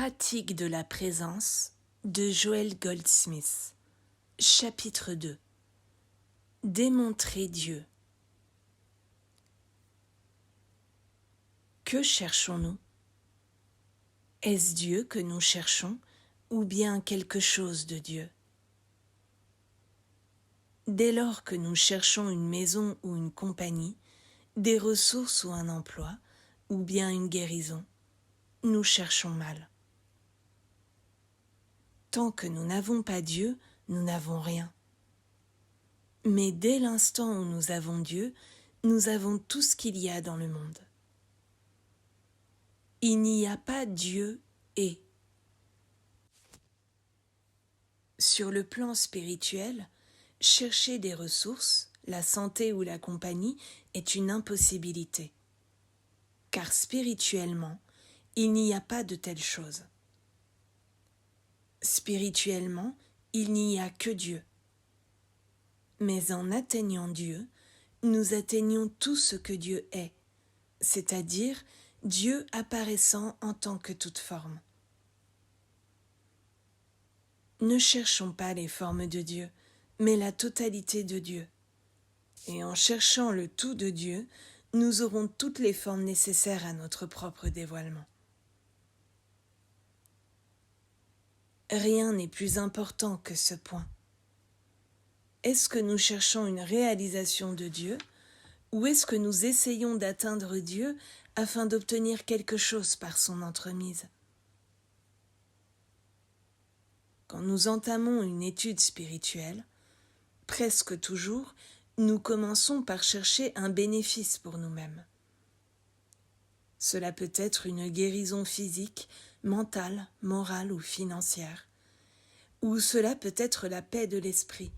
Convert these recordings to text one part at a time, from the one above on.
Pratique de la présence de Joel Goldsmith. Chapitre 2. Démontrer Dieu. Que cherchons-nous? Est-ce Dieu que nous cherchons ou bien quelque chose de Dieu? Dès lors que nous cherchons une maison ou une compagnie, des ressources ou un emploi, ou bien une guérison, nous cherchons mal. Tant que nous n'avons pas Dieu, nous n'avons rien. Mais dès l'instant où nous avons Dieu, nous avons tout ce qu'il y a dans le monde. Il n'y a pas Dieu et. Sur le plan spirituel, chercher des ressources, la santé ou la compagnie est une impossibilité. Car spirituellement, il n'y a pas de telle chose. Spirituellement, il n'y a que Dieu. Mais en atteignant Dieu, nous atteignons tout ce que Dieu est, c'est-à-dire Dieu apparaissant en tant que toute forme. Ne cherchons pas les formes de Dieu, mais la totalité de Dieu. Et en cherchant le tout de Dieu, nous aurons toutes les formes nécessaires à notre propre dévoilement. Rien n'est plus important que ce point. Est-ce que nous cherchons une réalisation de Dieu, ou est-ce que nous essayons d'atteindre Dieu afin d'obtenir quelque chose par son entremise? Quand nous entamons une étude spirituelle, presque toujours, nous commençons par chercher un bénéfice pour nous-mêmes. Cela peut être une guérison physique, mentale, morale ou financière, ou cela peut être la paix de l'esprit.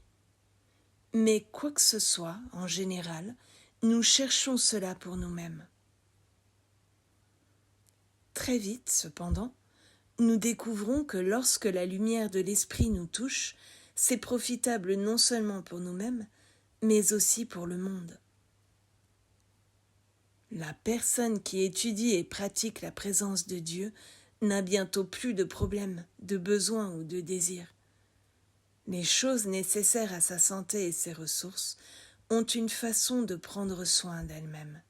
Mais quoi que ce soit, en général, nous cherchons cela pour nous-mêmes. Très vite, cependant, nous découvrons que lorsque la lumière de l'esprit nous touche, c'est profitable non seulement pour nous-mêmes, mais aussi pour le monde. La personne qui étudie et pratique la présence de Dieu n'a bientôt plus de problèmes, de besoins ou de désirs. Les choses nécessaires à sa santé et ses ressources ont une façon de prendre soin d'elles-mêmes.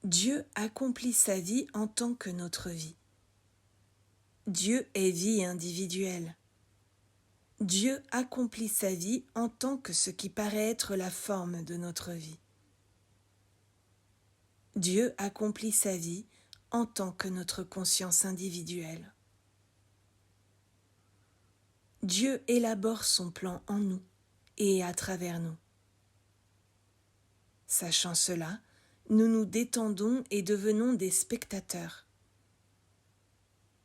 Dieu accomplit sa vie en tant que notre vie. Dieu est vie individuelle. Dieu accomplit sa vie en tant que ce qui paraît être la forme de notre vie. Dieu accomplit sa vie en tant que notre conscience individuelle. Dieu élabore son plan en nous et à travers nous. Sachant cela, nous nous détendons et devenons des spectateurs.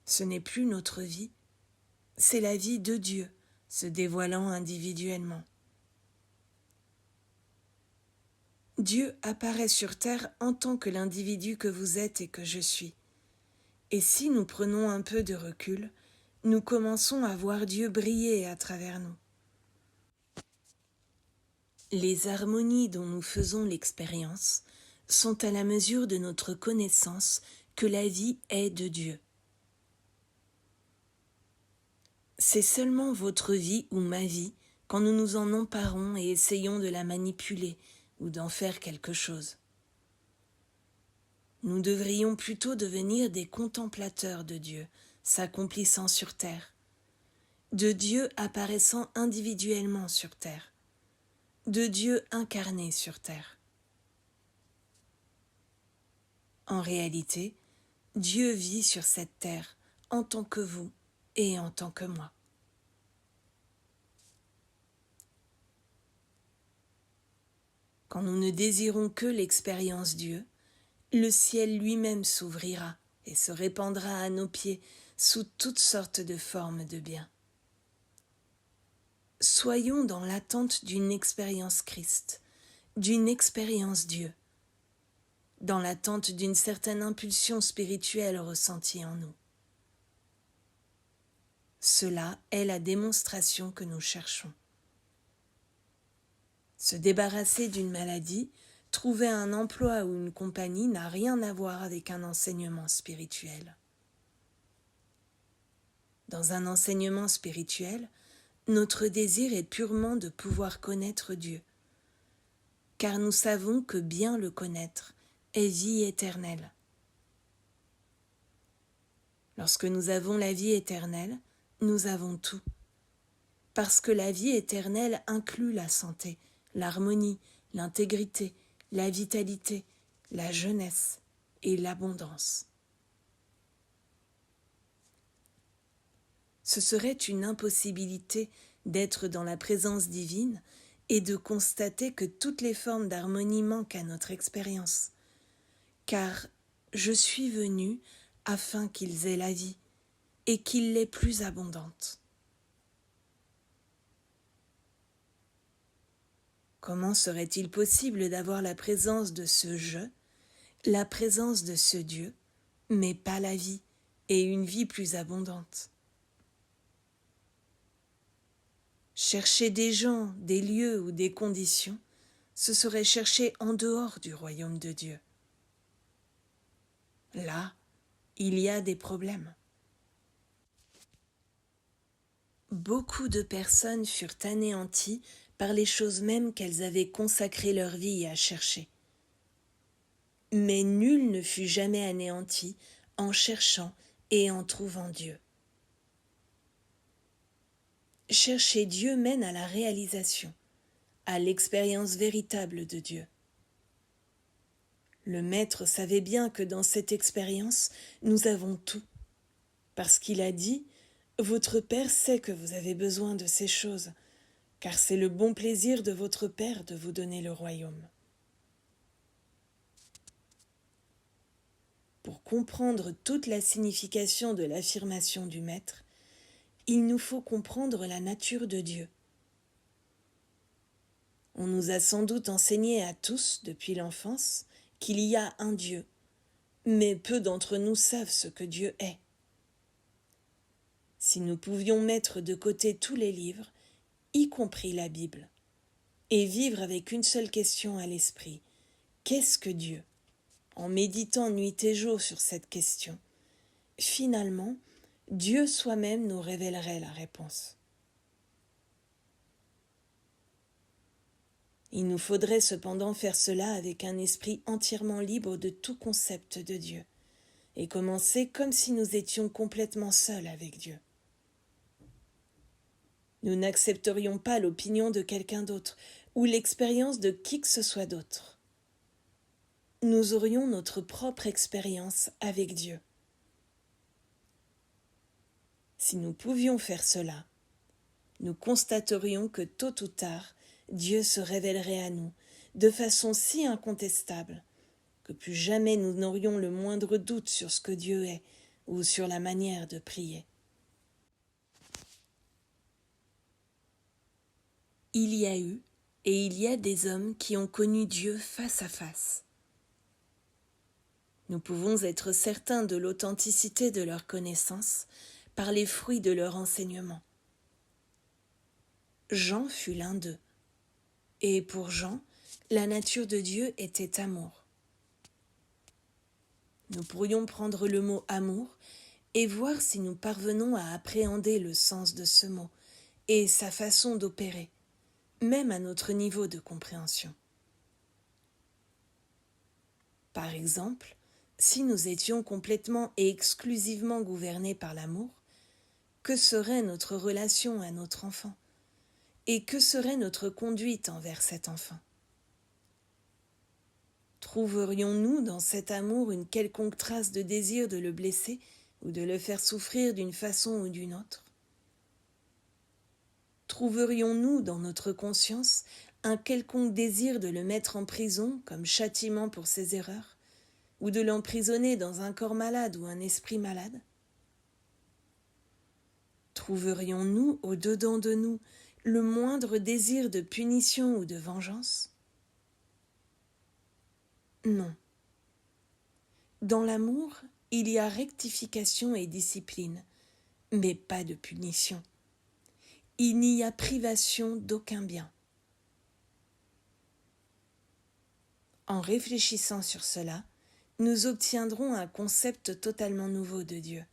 Ce n'est plus notre vie, c'est la vie de Dieu se dévoilant individuellement. Dieu apparaît sur terre en tant que l'individu que vous êtes et que je suis. Et si nous prenons un peu de recul, nous commençons à voir Dieu briller à travers nous. Les harmonies dont nous faisons l'expérience sont à la mesure de notre connaissance que la vie est de Dieu. C'est seulement votre vie ou ma vie quand nous nous en emparons et essayons de la manipuler ou d'en faire quelque chose. Nous devrions plutôt devenir des contemplateurs de Dieu, s'accomplissant sur terre, de Dieu apparaissant individuellement sur terre, de Dieu incarné sur terre. En réalité, Dieu vit sur cette terre en tant que vous et en tant que moi. Quand nous ne désirons que l'expérience Dieu, le ciel lui-même s'ouvrira et se répandra à nos pieds sous toutes sortes de formes de bien. Soyons dans l'attente d'une expérience Christ, d'une expérience Dieu, dans l'attente d'une certaine impulsion spirituelle ressentie en nous. Cela est la démonstration que nous cherchons. Se débarrasser d'une maladie trouver un emploi ou une compagnie n'a rien à voir avec un enseignement spirituel. Dans un enseignement spirituel, notre désir est purement de pouvoir connaître Dieu, car nous savons que bien le connaître est vie éternelle. Lorsque nous avons la vie éternelle, nous avons tout, parce que la vie éternelle inclut la santé, l'harmonie, l'intégrité, la vitalité, la jeunesse et l'abondance. Ce serait une impossibilité d'être dans la présence divine et de constater que toutes les formes d'harmonie manquent à notre expérience. Car je suis venu afin qu'ils aient la vie et qu'ils l'aient plus abondante. Comment serait-il possible d'avoir la présence de ce je, la présence de ce Dieu, mais pas la vie et une vie plus abondante? Chercher des gens, des lieux ou des conditions, ce serait chercher en dehors du royaume de Dieu. Là, il y a des problèmes. Beaucoup de personnes furent anéanties par les choses mêmes qu'elles avaient consacré leur vie à chercher. Mais nul ne fut jamais anéanti en cherchant et en trouvant Dieu. Chercher Dieu mène à la réalisation, à l'expérience véritable de Dieu. Le Maître savait bien que dans cette expérience, nous avons tout, parce qu'il a dit « Votre Père sait que vous avez besoin de ces choses, car c'est le bon plaisir de votre Père de vous donner le royaume. » Pour comprendre toute la signification de l'affirmation du Maître, il nous faut comprendre la nature de Dieu. On nous a sans doute enseigné à tous, depuis l'enfance, qu'il y a un Dieu, mais peu d'entre nous savent ce que Dieu est. Si nous pouvions mettre de côté tous les livres, y compris la Bible, et vivre avec une seule question à l'esprit, qu'est-ce que Dieu? En méditant nuit et jour sur cette question, finalement, Dieu soi-même nous révélerait la réponse. Il nous faudrait cependant faire cela avec un esprit entièrement libre de tout concept de Dieu, et commencer comme si nous étions complètement seuls avec Dieu. Nous n'accepterions pas l'opinion de quelqu'un d'autre, ou l'expérience de qui que ce soit d'autre. Nous aurions notre propre expérience avec Dieu. Si nous pouvions faire cela, nous constaterions que tôt ou tard, Dieu se révélerait à nous de façon si incontestable que plus jamais nous n'aurions le moindre doute sur ce que Dieu est ou sur la manière de prier. Il y a eu et il y a des hommes qui ont connu Dieu face à face. Nous pouvons être certains de l'authenticité de leur connaissance par les fruits de leur enseignement. Jean fut l'un d'eux, et pour Jean, la nature de Dieu était amour. Nous pourrions prendre le mot amour et voir si nous parvenons à appréhender le sens de ce mot et sa façon d'opérer, même à notre niveau de compréhension. Par exemple, si nous étions complètement et exclusivement gouvernés par l'amour, que serait notre relation à notre enfant? Et que serait notre conduite envers cet enfant? Trouverions-nous dans cet amour une quelconque trace de désir de le blesser ou de le faire souffrir d'une façon ou d'une autre? Trouverions-nous dans notre conscience un quelconque désir de le mettre en prison comme châtiment pour ses erreurs, ou de l'emprisonner dans un corps malade ou un esprit malade? Trouverions-nous au-dedans de nous le moindre désir de punition ou de vengeance? Non. Dans l'amour, il y a rectification et discipline, mais pas de punition. Il n'y a privation d'aucun bien. En réfléchissant sur cela, nous obtiendrons un concept totalement nouveau de Dieu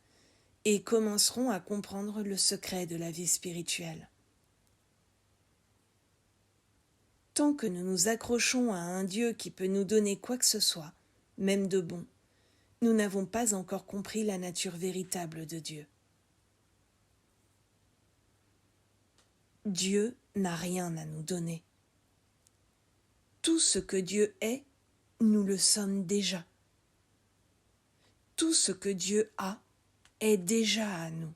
et commencerons à comprendre le secret de la vie spirituelle. Tant que nous nous accrochons à un Dieu qui peut nous donner quoi que ce soit, même de bon, nous n'avons pas encore compris la nature véritable de Dieu. Dieu n'a rien à nous donner. Tout ce que Dieu est, nous le sommes déjà. Tout ce que Dieu a est déjà à nous.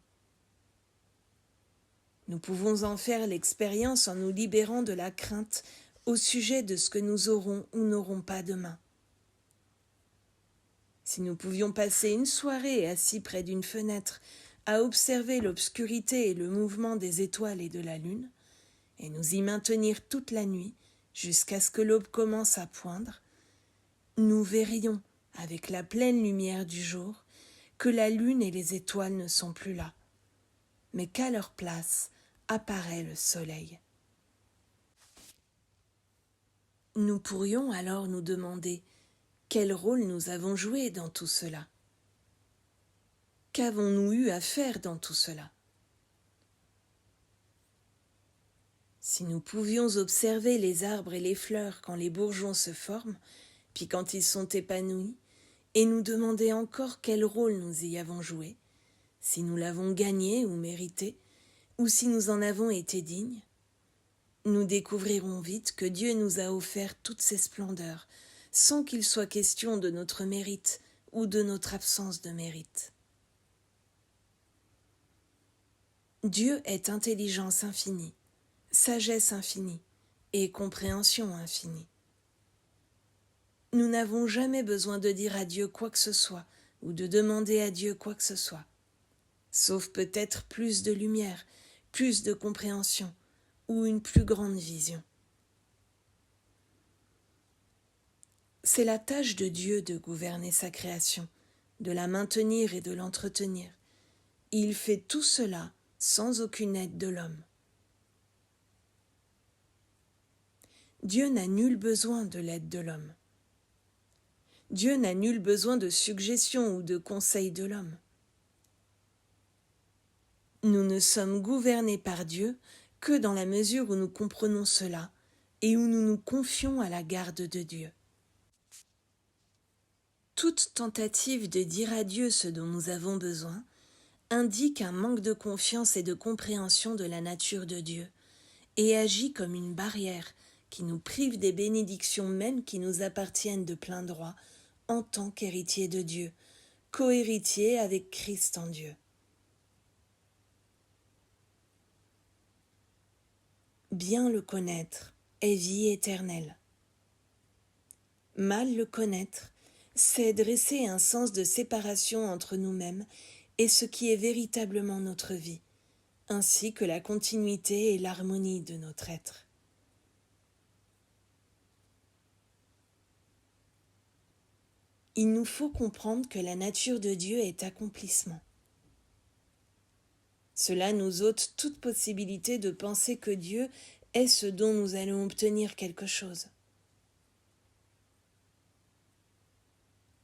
Nous pouvons en faire l'expérience en nous libérant de la crainte au sujet de ce que nous aurons ou n'aurons pas demain. Si nous pouvions passer une soirée assis près d'une fenêtre à observer l'obscurité et le mouvement des étoiles et de la lune, et nous y maintenir toute la nuit jusqu'à ce que l'aube commence à poindre, nous verrions, avec la pleine lumière du jour, que la lune et les étoiles ne sont plus là, mais qu'à leur place apparaît le soleil. Nous pourrions alors nous demander quel rôle nous avons joué dans tout cela. Qu'avons-nous eu à faire dans tout cela? Si nous pouvions observer les arbres et les fleurs quand les bourgeons se forment, puis quand ils sont épanouis, et nous demander encore quel rôle nous y avons joué, si nous l'avons gagné ou mérité, ou si nous en avons été dignes, nous découvrirons vite que Dieu nous a offert toutes ces splendeurs, sans qu'il soit question de notre mérite ou de notre absence de mérite. Dieu est intelligence infinie, sagesse infinie et compréhension infinie. Nous n'avons jamais besoin de dire à Dieu quoi que ce soit ou de demander à Dieu quoi que ce soit, sauf peut-être plus de lumière, plus de compréhension ou une plus grande vision. C'est la tâche de Dieu de gouverner sa création, de la maintenir et de l'entretenir. Il fait tout cela sans aucune aide de l'homme. Dieu n'a nul besoin de l'aide de l'homme. Dieu n'a nul besoin de suggestions ou de conseils de l'homme. Nous ne sommes gouvernés par Dieu que dans la mesure où nous comprenons cela et où nous nous confions à la garde de Dieu. Toute tentative de dire à Dieu ce dont nous avons besoin indique un manque de confiance et de compréhension de la nature de Dieu et agit comme une barrière qui nous prive des bénédictions mêmes qui nous appartiennent de plein droit en tant qu'héritiers de Dieu, co-héritiers avec Christ en Dieu. Bien le connaître est vie éternelle. Mal le connaître, c'est dresser un sens de séparation entre nous-mêmes et ce qui est véritablement notre vie, ainsi que la continuité et l'harmonie de notre être. Il nous faut comprendre que la nature de Dieu est accomplissement. Cela nous ôte toute possibilité de penser que Dieu est ce dont nous allons obtenir quelque chose.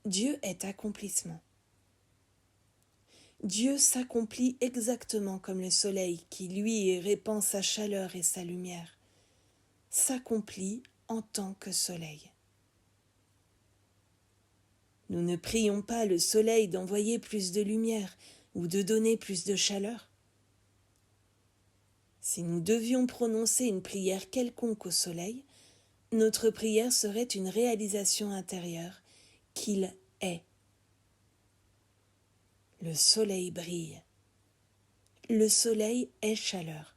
Dieu est accomplissement. Dieu s'accomplit exactement comme le soleil qui, lui, répand sa chaleur et sa lumière, s'accomplit en tant que soleil. Nous ne prions pas le soleil d'envoyer plus de lumière ou de donner plus de chaleur. Si nous devions prononcer une prière quelconque au soleil, notre prière serait une réalisation intérieure qu'il est. Le soleil brille. Le soleil est chaleur.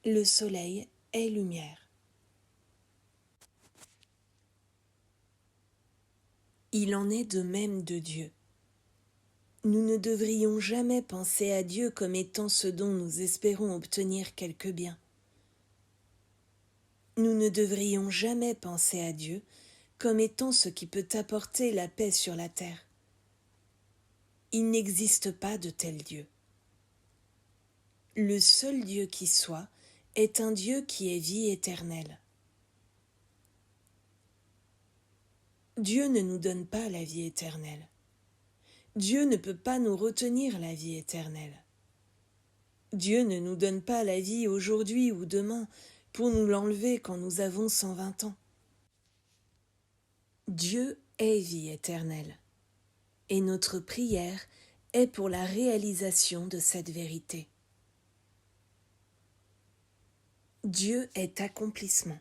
Le soleil est lumière. Il en est de même de Dieu. Nous ne devrions jamais penser à Dieu comme étant ce dont nous espérons obtenir quelque bien. Nous ne devrions jamais penser à Dieu comme étant ce qui peut apporter la paix sur la terre. Il n'existe pas de tel Dieu. Le seul Dieu qui soit est un Dieu qui est vie éternelle. Dieu ne nous donne pas la vie éternelle. Dieu ne peut pas nous retenir la vie éternelle. Dieu ne nous donne pas la vie aujourd'hui ou demain pour nous l'enlever quand nous avons 120 ans. Dieu est vie éternelle, et notre prière est pour la réalisation de cette vérité. Dieu est accomplissement.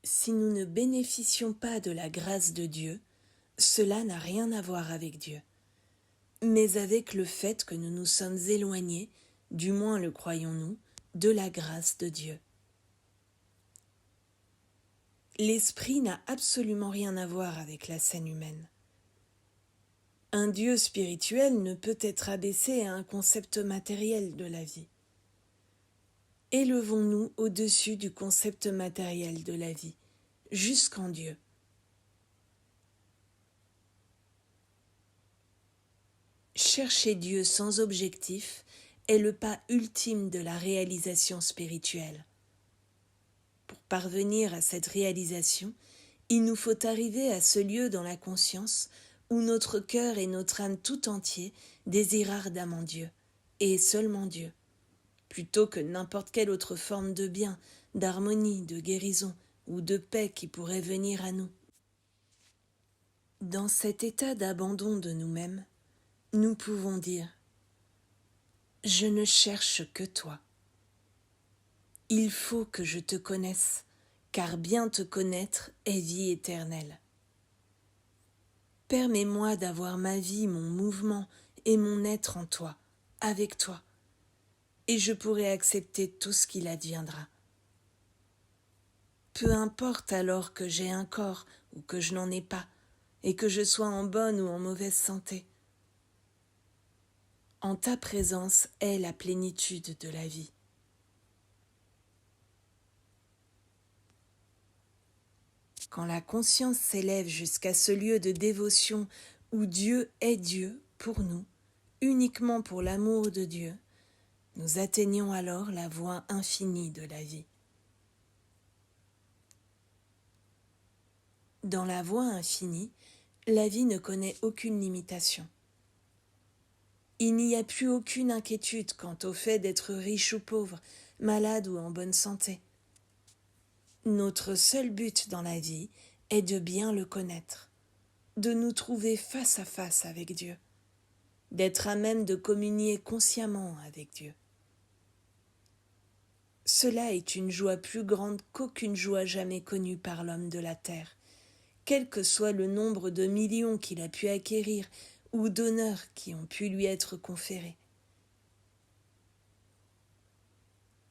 Si nous ne bénéficions pas de la grâce de Dieu, cela n'a rien à voir avec Dieu, mais avec le fait que nous nous sommes éloignés, du moins le croyons-nous, de la grâce de Dieu. L'esprit n'a absolument rien à voir avec la scène humaine. Un Dieu spirituel ne peut être abaissé à un concept matériel de la vie. Élevons-nous au-dessus du concept matériel de la vie, jusqu'en Dieu. Chercher Dieu sans objectif est le pas ultime de la réalisation spirituelle. Pour parvenir à cette réalisation, il nous faut arriver à ce lieu dans la conscience où notre cœur et notre âme tout entier désirent ardemment Dieu, et seulement Dieu, plutôt que n'importe quelle autre forme de bien, d'harmonie, de guérison ou de paix qui pourrait venir à nous. Dans cet état d'abandon de nous-mêmes, nous pouvons dire « Je ne cherche que toi. Il faut que je te connaisse, car bien te connaître est vie éternelle. Permets-moi d'avoir ma vie, mon mouvement et mon être en toi, avec toi, et je pourrai accepter tout ce qu'il adviendra. Peu importe alors que j'ai un corps ou que je n'en ai pas, et que je sois en bonne ou en mauvaise santé. En ta présence est la plénitude de la vie. Quand la conscience s'élève jusqu'à ce lieu de dévotion où Dieu est Dieu pour nous, uniquement pour l'amour de Dieu, nous atteignons alors la voie infinie de la vie. Dans la voie infinie, la vie ne connaît aucune limitation. Il n'y a plus aucune inquiétude quant au fait d'être riche ou pauvre, malade ou en bonne santé. Notre seul but dans la vie est de bien le connaître, de nous trouver face à face avec Dieu, d'être à même de communier consciemment avec Dieu. Cela est une joie plus grande qu'aucune joie jamais connue par l'homme de la terre, quel que soit le nombre de millions qu'il a pu acquérir ou d'honneurs qui ont pu lui être conférés.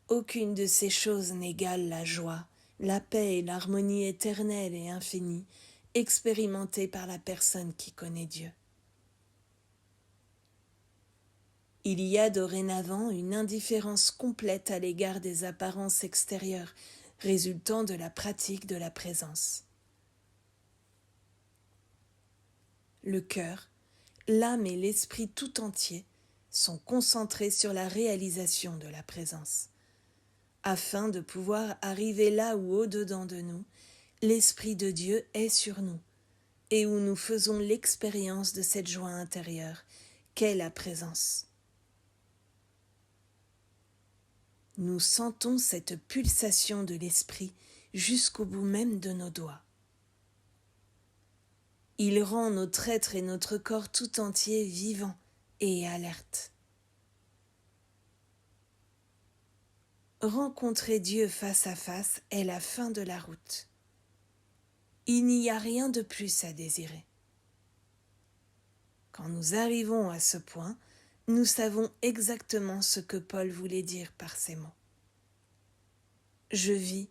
Aucune de ces choses n'égale la joie, la paix et l'harmonie éternelle et infinie expérimentée par la personne qui connaît Dieu. Il y a dorénavant une indifférence complète à l'égard des apparences extérieures résultant de la pratique de la présence. Le cœur, l'âme et l'esprit tout entier sont concentrés sur la réalisation de la présence. Afin de pouvoir arriver là où, au-dedans de nous, l'Esprit de Dieu est sur nous, et où nous faisons l'expérience de cette joie intérieure qu'est la présence. Nous sentons cette pulsation de l'Esprit jusqu'au bout même de nos doigts. Il rend notre être et notre corps tout entier vivants et alertes. Rencontrer Dieu face à face est la fin de la route. Il n'y a rien de plus à désirer. Quand nous arrivons à ce point, nous savons exactement ce que Paul voulait dire par ces mots. Je vis,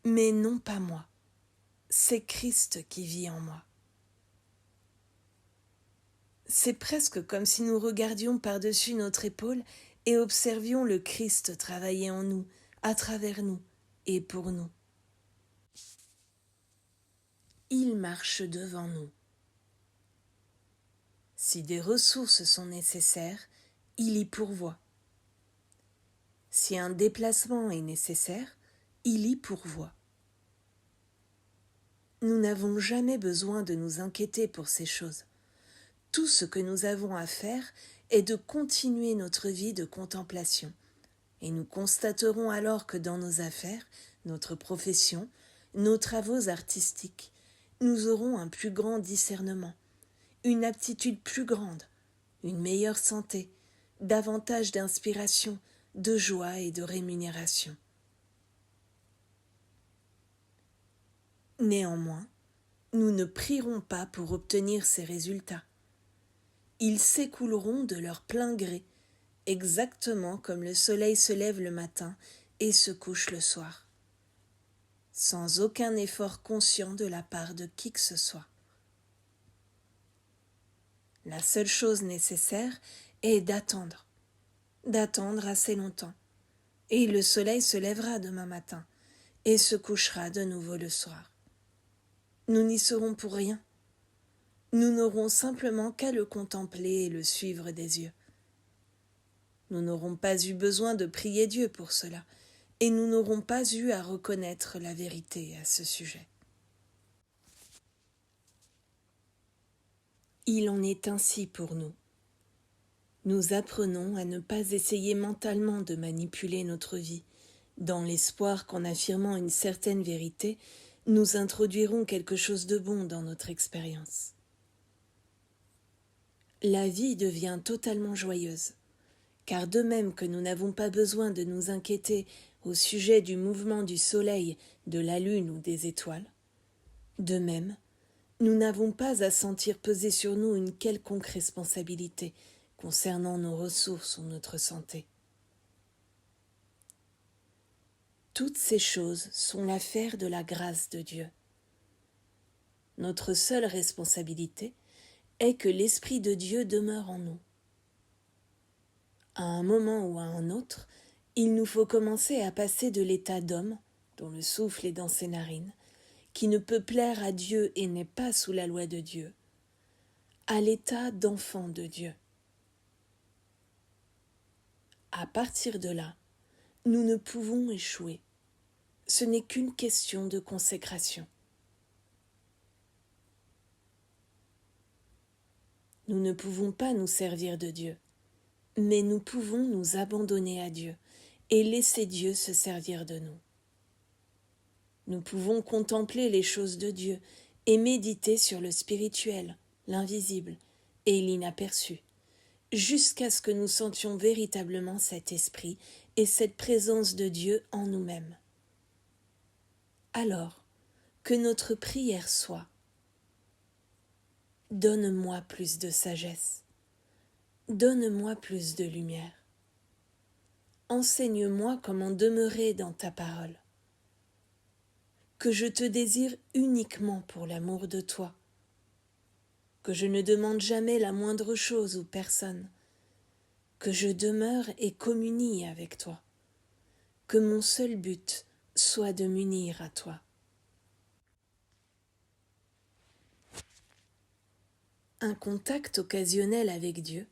mais non pas moi. C'est Christ qui vit en moi. C'est presque comme si nous regardions par-dessus notre épaule et observions le Christ travailler en nous, à travers nous et pour nous. Il marche devant nous. Si des ressources sont nécessaires, il y pourvoit. Si un déplacement est nécessaire, il y pourvoit. Nous n'avons jamais besoin de nous inquiéter pour ces choses. Tout ce que nous avons à faire est de continuer notre vie de contemplation. Et nous constaterons alors que dans nos affaires, notre profession, nos travaux artistiques, nous aurons un plus grand discernement, une aptitude plus grande, une meilleure santé, davantage d'inspiration, de joie et de rémunération. Néanmoins, nous ne prierons pas pour obtenir ces résultats. Ils s'écouleront de leur plein gré, exactement comme le soleil se lève le matin et se couche le soir, sans aucun effort conscient de la part de qui que ce soit. La seule chose nécessaire est d'attendre assez longtemps, et le soleil se lèvera demain matin et se couchera de nouveau le soir. Nous n'y serons pour rien. Nous n'aurons simplement qu'à le contempler et le suivre des yeux. Nous n'aurons pas eu besoin de prier Dieu pour cela, et nous n'aurons pas eu à reconnaître la vérité à ce sujet. Il en est ainsi pour nous. Nous apprenons à ne pas essayer mentalement de manipuler notre vie, dans l'espoir qu'en affirmant une certaine vérité, nous introduirons quelque chose de bon dans notre expérience. La vie devient totalement joyeuse, car de même que nous n'avons pas besoin de nous inquiéter au sujet du mouvement du soleil, de la lune ou des étoiles, de même, nous n'avons pas à sentir peser sur nous une quelconque responsabilité concernant nos ressources ou notre santé. Toutes ces choses sont l'affaire de la grâce de Dieu. Notre seule responsabilité est que l'Esprit de Dieu demeure en nous. À un moment ou à un autre, il nous faut commencer à passer de l'état d'homme, dont le souffle est dans ses narines, qui ne peut plaire à Dieu et n'est pas sous la loi de Dieu, à l'état d'enfant de Dieu. À partir de là, nous ne pouvons échouer. Ce n'est qu'une question de consécration. Nous ne pouvons pas nous servir de Dieu, mais nous pouvons nous abandonner à Dieu et laisser Dieu se servir de nous. Nous pouvons contempler les choses de Dieu et méditer sur le spirituel, l'invisible et l'inaperçu, jusqu'à ce que nous sentions véritablement cet esprit et cette présence de Dieu en nous-mêmes. Alors, que notre prière soit: donne-moi plus de sagesse, donne-moi plus de lumière, enseigne-moi comment demeurer dans ta parole, que je te désire uniquement pour l'amour de toi, que je ne demande jamais la moindre chose ou personne, que je demeure et communie avec toi, que mon seul but soit de m'unir à toi. Un contact occasionnel avec Dieu,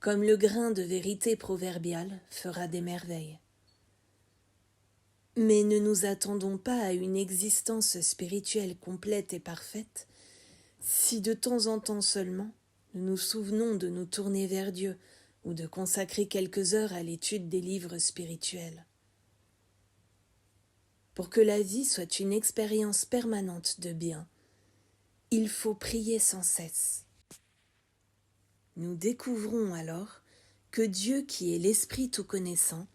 comme le grain de vérité proverbiale, fera des merveilles. Mais ne nous attendons pas à une existence spirituelle complète et parfaite si de temps en temps seulement nous nous souvenons de nous tourner vers Dieu ou de consacrer quelques heures à l'étude des livres spirituels. Pour que la vie soit une expérience permanente de bien, il faut prier sans cesse. Nous découvrons alors que Dieu qui est l'Esprit tout-connaissant,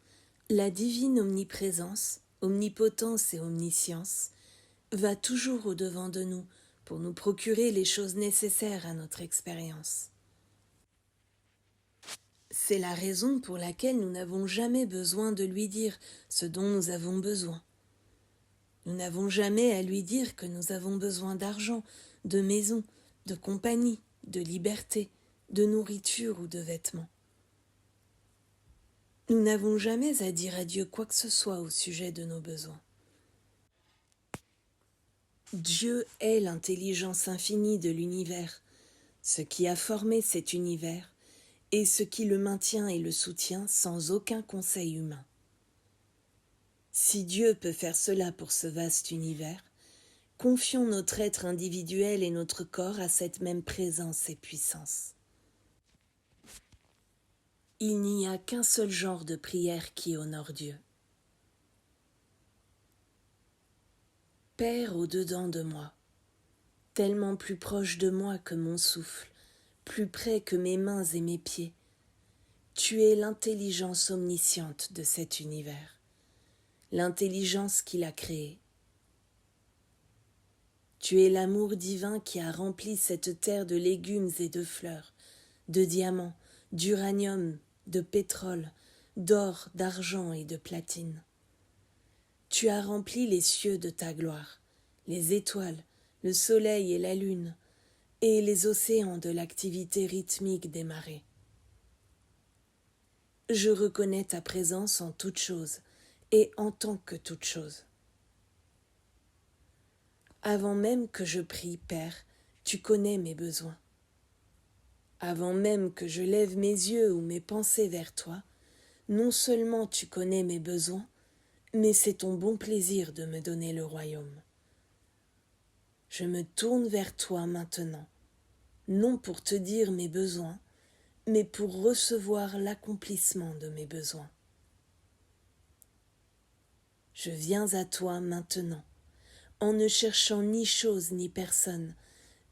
la divine omniprésence, omnipotence et omniscience, va toujours au-devant de nous pour nous procurer les choses nécessaires à notre expérience. C'est la raison pour laquelle nous n'avons jamais besoin de lui dire ce dont nous avons besoin. Nous n'avons jamais à lui dire que nous avons besoin d'argent, de maison, de compagnie, de liberté, de nourriture ou de vêtements. Nous n'avons jamais à dire à Dieu quoi que ce soit au sujet de nos besoins. Dieu est l'intelligence infinie de l'univers, ce qui a formé cet univers et ce qui le maintient et le soutient sans aucun conseil humain. Si Dieu peut faire cela pour ce vaste univers, Confions notre être individuel et notre corps à cette même présence et puissance. Il n'y a qu'un seul genre de prière qui honore Dieu. Père au-dedans de moi, tellement plus proche de moi que mon souffle, plus près que mes mains et mes pieds, tu es l'intelligence omnisciente de cet univers, l'intelligence qui l'a créé. Tu es l'amour divin qui a rempli cette terre de légumes et de fleurs, de diamants, d'uranium, de pétrole, d'or, d'argent et de platine. Tu as rempli les cieux de ta gloire, les étoiles, le soleil et la lune, et les océans de l'activité rythmique des marées. Je reconnais ta présence en toute chose et en tant que toute chose. Avant même que je prie, Père, tu connais mes besoins. Avant même que je lève mes yeux ou mes pensées vers toi, non seulement tu connais mes besoins, mais c'est ton bon plaisir de me donner le royaume. Je me tourne vers toi maintenant, non pour te dire mes besoins, mais pour recevoir l'accomplissement de mes besoins. Je viens à toi maintenant, en ne cherchant ni chose ni personne,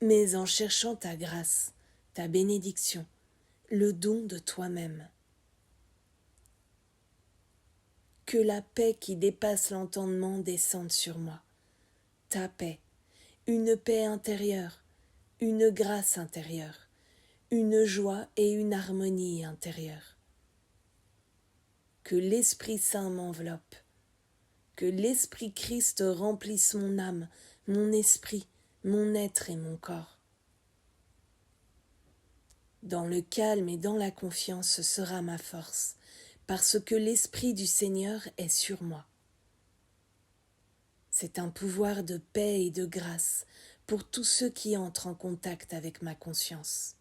mais en cherchant ta grâce, ta bénédiction, le don de toi-même. Que la paix qui dépasse l'entendement descende sur moi, ta paix, une paix intérieure, une grâce intérieure, une joie et une harmonie intérieure. Que l'Esprit Saint m'enveloppe, que l'Esprit Christ remplisse mon âme, mon esprit, mon être et mon corps. Dans le calme et dans la confiance sera ma force, parce que l'Esprit du Seigneur est sur moi. C'est un pouvoir de paix et de grâce pour tous ceux qui entrent en contact avec ma conscience.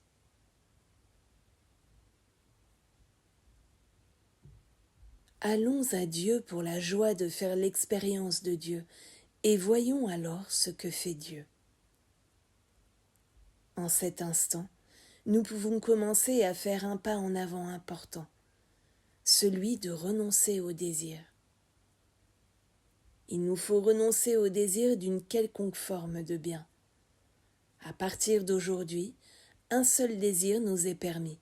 Allons à Dieu pour la joie de faire l'expérience de Dieu, et voyons alors ce que fait Dieu. En cet instant, nous pouvons commencer à faire un pas en avant important, celui de renoncer au désir. Il nous faut renoncer au désir d'une quelconque forme de bien. À partir d'aujourd'hui, un seul désir nous est permis,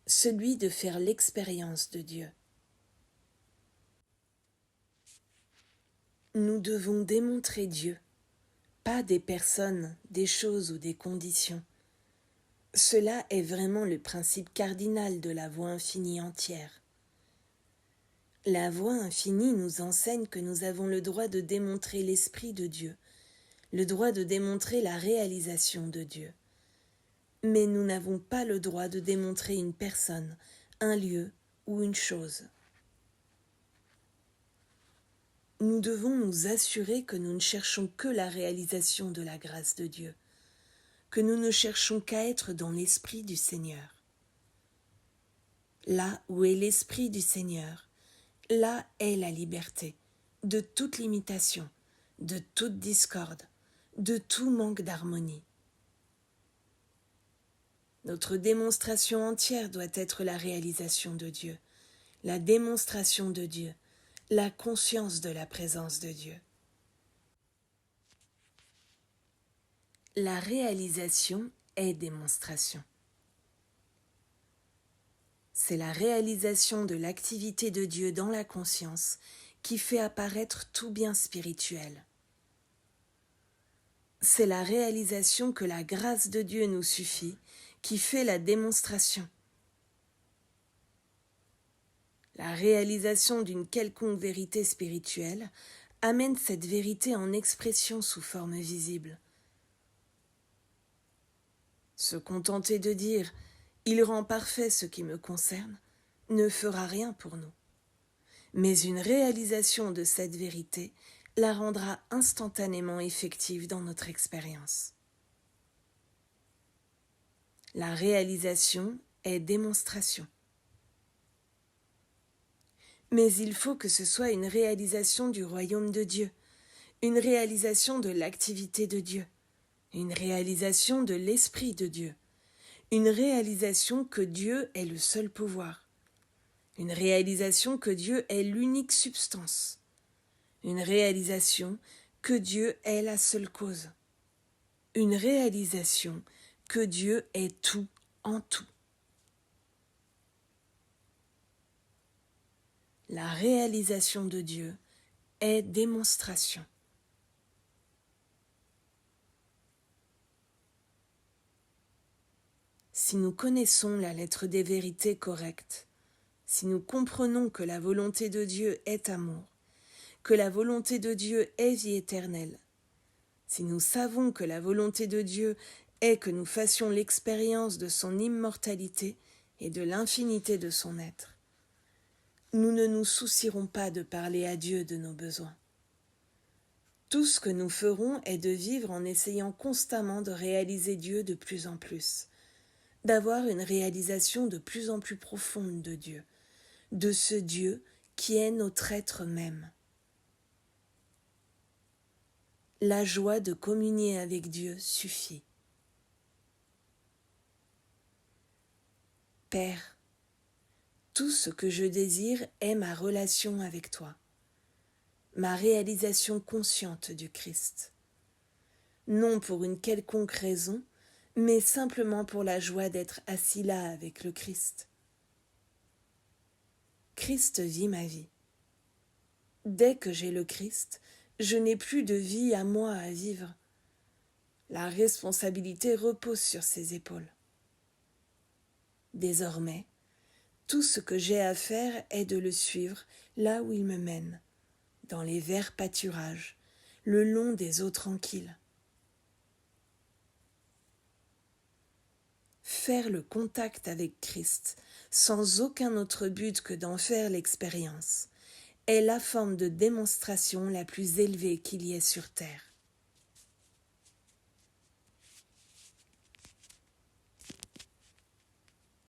celui de faire l'expérience de Dieu. Nous devons démontrer Dieu, pas des personnes, des choses ou des conditions. Cela est vraiment le principe cardinal de la voie infinie entière. La voie infinie nous enseigne que nous avons le droit de démontrer l'Esprit de Dieu, le droit de démontrer la réalisation de Dieu. Mais nous n'avons pas le droit de démontrer une personne, un lieu ou une chose. Nous devons nous assurer que nous ne cherchons que la réalisation de la grâce de Dieu, que nous ne cherchons qu'à être dans l'Esprit du Seigneur. Là où est l'Esprit du Seigneur, là est la liberté de toute limitation, de toute discorde, de tout manque d'harmonie. Notre démonstration entière doit être la réalisation de Dieu, la démonstration de Dieu, la conscience de la présence de Dieu. La réalisation est démonstration. C'est la réalisation de l'activité de Dieu dans la conscience qui fait apparaître tout bien spirituel. C'est la réalisation que la grâce de Dieu nous suffit qui fait la démonstration. La réalisation d'une quelconque vérité spirituelle amène cette vérité en expression sous forme visible. Se contenter de dire « il rend parfait ce qui me concerne » ne fera rien pour nous. Mais une réalisation de cette vérité la rendra instantanément effective dans notre expérience. La réalisation est démonstration. Mais il faut que ce soit une réalisation du royaume de Dieu, une réalisation de l'activité de Dieu, une réalisation de l'Esprit de Dieu, une réalisation que Dieu est le seul pouvoir, une réalisation que Dieu est l'unique substance, une réalisation que Dieu est la seule cause, une réalisation que Dieu est tout en tout. La réalisation de Dieu est démonstration. Si nous connaissons la lettre des vérités correctes, si nous comprenons que la volonté de Dieu est amour, que la volonté de Dieu est vie éternelle, si nous savons que la volonté de Dieu est que nous fassions l'expérience de son immortalité et de l'infinité de son être, nous ne nous soucierons pas de parler à Dieu de nos besoins. Tout ce que nous ferons est de vivre en essayant constamment de réaliser Dieu de plus en plus, d'avoir une réalisation de plus en plus profonde de Dieu, de ce Dieu qui est notre être même. La joie de communier avec Dieu suffit. Père, tout ce que je désire est ma relation avec toi, ma réalisation consciente du Christ. Non pour une quelconque raison, mais simplement pour la joie d'être assis là avec le Christ. Christ vit ma vie. Dès que j'ai le Christ, je n'ai plus de vie à moi à vivre. La responsabilité repose sur ses épaules. Désormais, tout ce que j'ai à faire est de le suivre là où il me mène, dans les verts pâturages, le long des eaux tranquilles. Faire le contact avec Christ, sans aucun autre but que d'en faire l'expérience, est la forme de démonstration la plus élevée qu'il y ait sur terre.